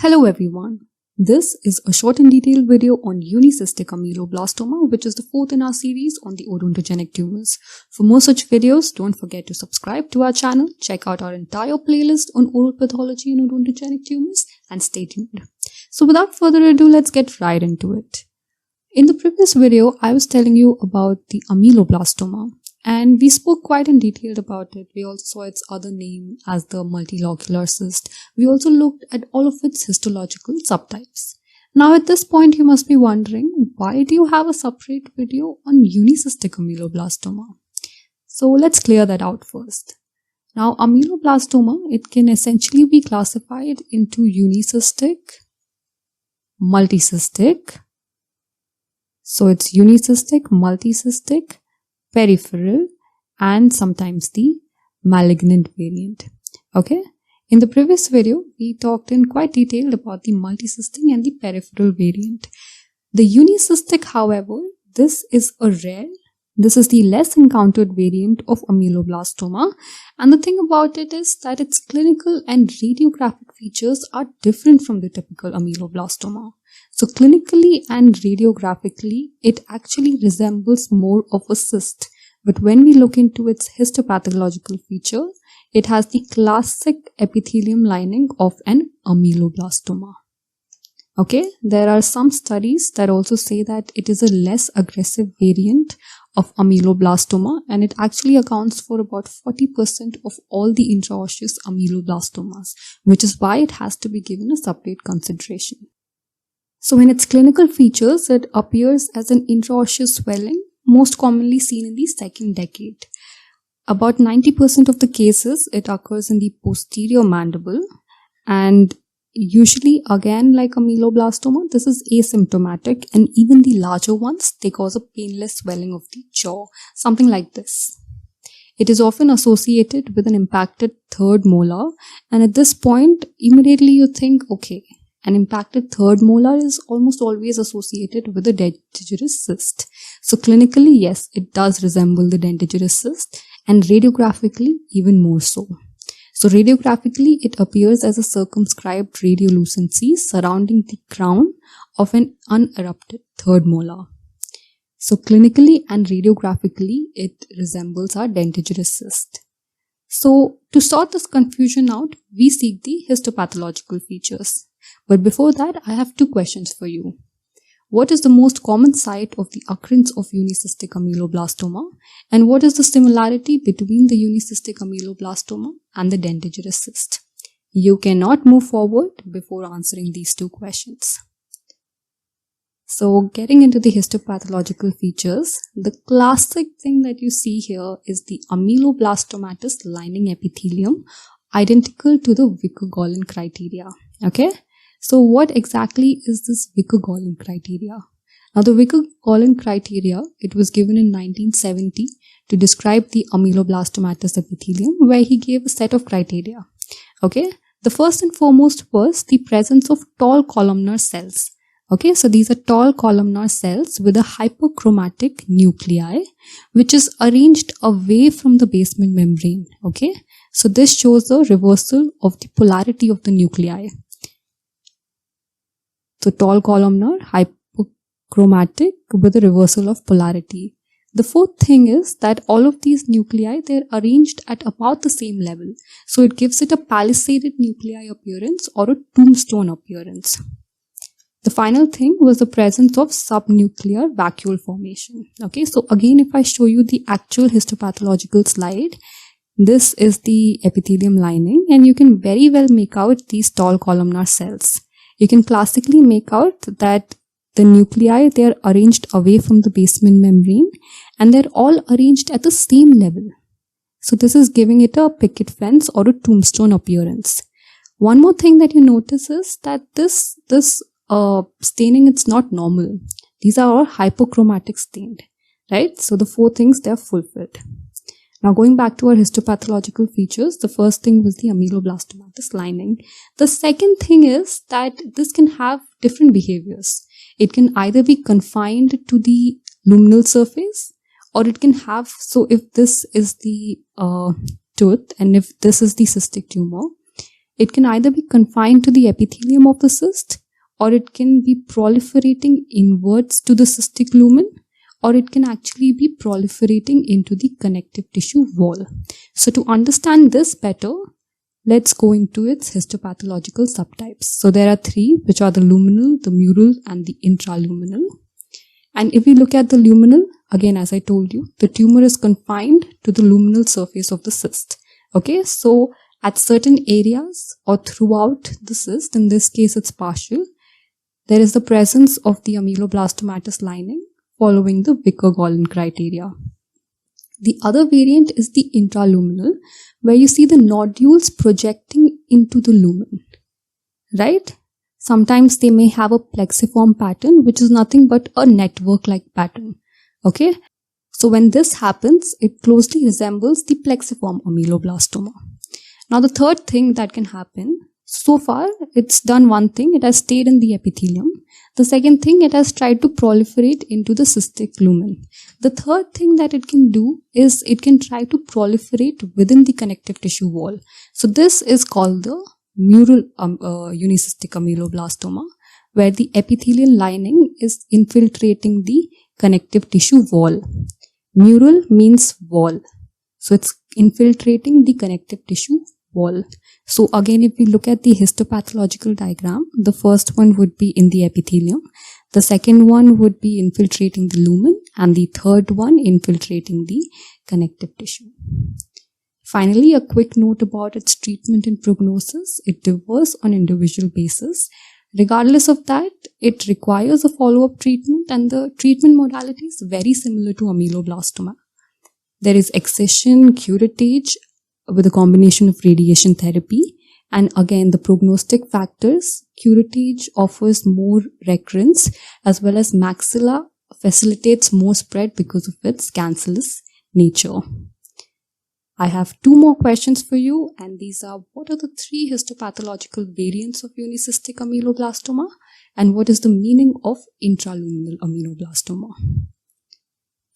Hello everyone. This is a short and detailed video on Unicystic Ameloblastoma, which is the fourth in our series on the odontogenic tumors. For more such videos, don't forget to subscribe to our channel, check out our entire playlist on oral pathology and odontogenic tumors, and stay tuned. So without further ado, let's get right into it. In the previous video, I was telling you about the ameloblastoma, and we spoke quite in detail about it. We also saw its other name as the multilocular cyst. We also looked at all of its histological subtypes. Now at this point, you must be wondering, why do you have a separate video on unicystic ameloblastoma? So let's clear that out first. Now ameloblastoma, it can essentially be classified into unicystic, multicystic. So it's unicystic, multicystic, peripheral, and sometimes the malignant variant. Okay. In the previous video, we talked in quite detail about the multicystic and the peripheral variant. The unicystic, however, this is the less encountered variant of ameloblastoma, and the thing about it is that its clinical and radiographic features are different from the typical ameloblastoma. So clinically and radiographically, it actually resembles more of a cyst. But when we look into its histopathological feature, it has the classic epithelium lining of an ameloblastoma. Okay, there are some studies that also say that it is a less aggressive variant of ameloblastoma, and it actually accounts for about 40% of all the intraosseous ameloblastomas, which is why it has to be given a separate consideration. So in its clinical features, it appears as an intraosseous swelling, most commonly seen in the second decade. About 90% of the cases, it occurs in the posterior mandible, and usually, again, like ameloblastoma, this is asymptomatic, and even the larger ones, they cause a painless swelling of the jaw, something like this. It is often associated with an impacted third molar, and at this point, immediately you think, okay, an impacted third molar is almost always associated with a dentigerous cyst. So clinically, yes, it does resemble the dentigerous cyst, and radiographically, even more so. So radiographically, it appears as a circumscribed radiolucency surrounding the crown of an unerupted third molar. So clinically and radiographically, it resembles our dentigerous cyst. So to sort this confusion out, we seek the histopathological features. But before that, I have two questions for you. What is the most common site of the occurrence of unicystic ameloblastoma? And what is the similarity between the unicystic ameloblastoma and the dentigerous cyst? You cannot move forward before answering these two questions. So getting into the histopathological features, the classic thing that you see here is the ameloblastomatous lining epithelium, identical to the Vicker-Golin criteria. Okay. So what exactly is this Vicker-Golin criteria? Now the Vicker-Golin criteria, it was given in 1970 to describe the ameloblastomatous epithelium, where he gave a set of criteria. Okay, the first and foremost was the presence of tall columnar cells. Okay, so these are tall columnar cells with a hyperchromatic nuclei, which is arranged away from the basement membrane. Okay, so this shows the reversal of the polarity of the nuclei. So tall columnar, hyperchromatic with a reversal of polarity. The fourth thing is that all of these nuclei, they're arranged at about the same level. So it gives it a palisaded nuclei appearance or a tombstone appearance. The final thing was the presence of subnuclear vacuole formation. Okay, so again, if I show you the actual histopathological slide, this is the epithelium lining, and you can very well make out these tall columnar cells. You can classically make out that the nuclei, they are arranged away from the basement membrane, and they're all arranged at the same level. So this is giving it a picket fence or a tombstone appearance. One more thing that you notice is that this staining, it's not normal. These are all hyperchromatic stained, right? So the four things, they are fulfilled. Now going back to our histopathological features, the first thing was the ameloblastomatous lining. The second thing is that this can have different behaviors. It can either be confined to the luminal surface, or it can have, so if this is the tooth and if this is the cystic tumor, it can either be confined to the epithelium of the cyst, or it can be proliferating inwards to the cystic lumen, or it can actually be proliferating into the connective tissue wall. So to understand this better, let's go into its histopathological subtypes. So there are three, which are the luminal, the mural, and the intraluminal. And if we look at the luminal, again, as I told you, the tumor is confined to the luminal surface of the cyst. Okay, so at certain areas or throughout the cyst, in this case it's partial, there is the presence of the ameloblastomatous lining following the Vicker-Golin criteria. The other variant is the intraluminal, where you see the nodules projecting into the lumen, right? Sometimes they may have a plexiform pattern, which is nothing but a network-like pattern, okay? So when this happens, it closely resembles the plexiform ameloblastoma. Now the third thing that can happen, so far it's done one thing, it has stayed in the epithelium. The second thing, it has tried to proliferate into the cystic lumen. The third thing that it can do is it can try to proliferate within the connective tissue wall. So this is called the mural unicystic ameloblastoma, where the epithelial lining is infiltrating the connective tissue wall. Mural means wall. So it's infiltrating the connective tissue wall. So again, if we look at the histopathological diagram, the first one would be in the epithelium, the second one would be infiltrating the lumen, and the third one infiltrating the connective tissue. Finally, a quick note about its treatment and prognosis. It differs on individual basis. Regardless of that, it requires a follow-up treatment, and the treatment modality is very similar to ameloblastoma. There is excision, curettage with a combination of radiation therapy, and again the prognostic factors. Curettage offers more recurrence, as well as maxilla facilitates more spread because of its cancellous nature. I have two more questions for you, and these are: what are the three histopathological variants of unicystic ameloblastoma, and what is the meaning of intraluminal ameloblastoma?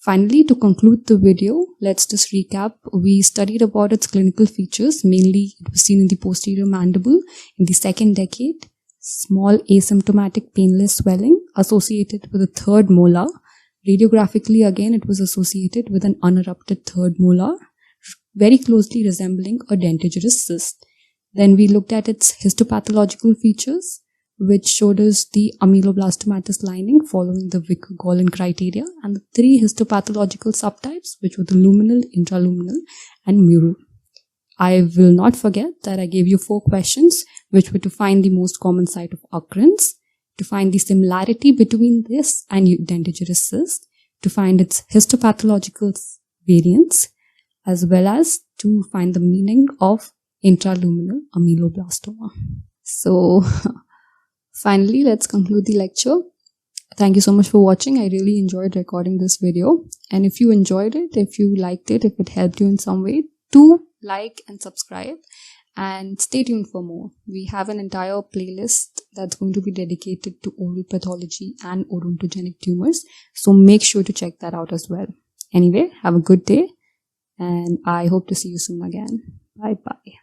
Finally, to conclude the video, let's just recap. We studied about its clinical features. Mainly, it was seen in the posterior mandible in the second decade. Small asymptomatic painless swelling associated with a third molar. Radiographically, again, it was associated with an unerupted third molar, very closely resembling a dentigerous cyst. Then we looked at its histopathological features, which showed us the ameloblastomatous lining following the Vicker-Golin criteria, and the three histopathological subtypes, which were the luminal, intraluminal, and mural. I will not forget that I gave you 4 questions, which were to find the most common site of occurrence, to find the similarity between this and dentigerous cyst, to find its histopathological variants, as well as to find the meaning of intraluminal ameloblastoma. So, finally, let's conclude the lecture. Thank you so much for watching. I really enjoyed recording this video. And if you enjoyed it, if you liked it, if it helped you in some way, do like and subscribe and stay tuned for more. We have an entire playlist that's going to be dedicated to oral pathology and odontogenic tumors. So make sure to check that out as well. Anyway, have a good day, and I hope to see you soon again. Bye bye.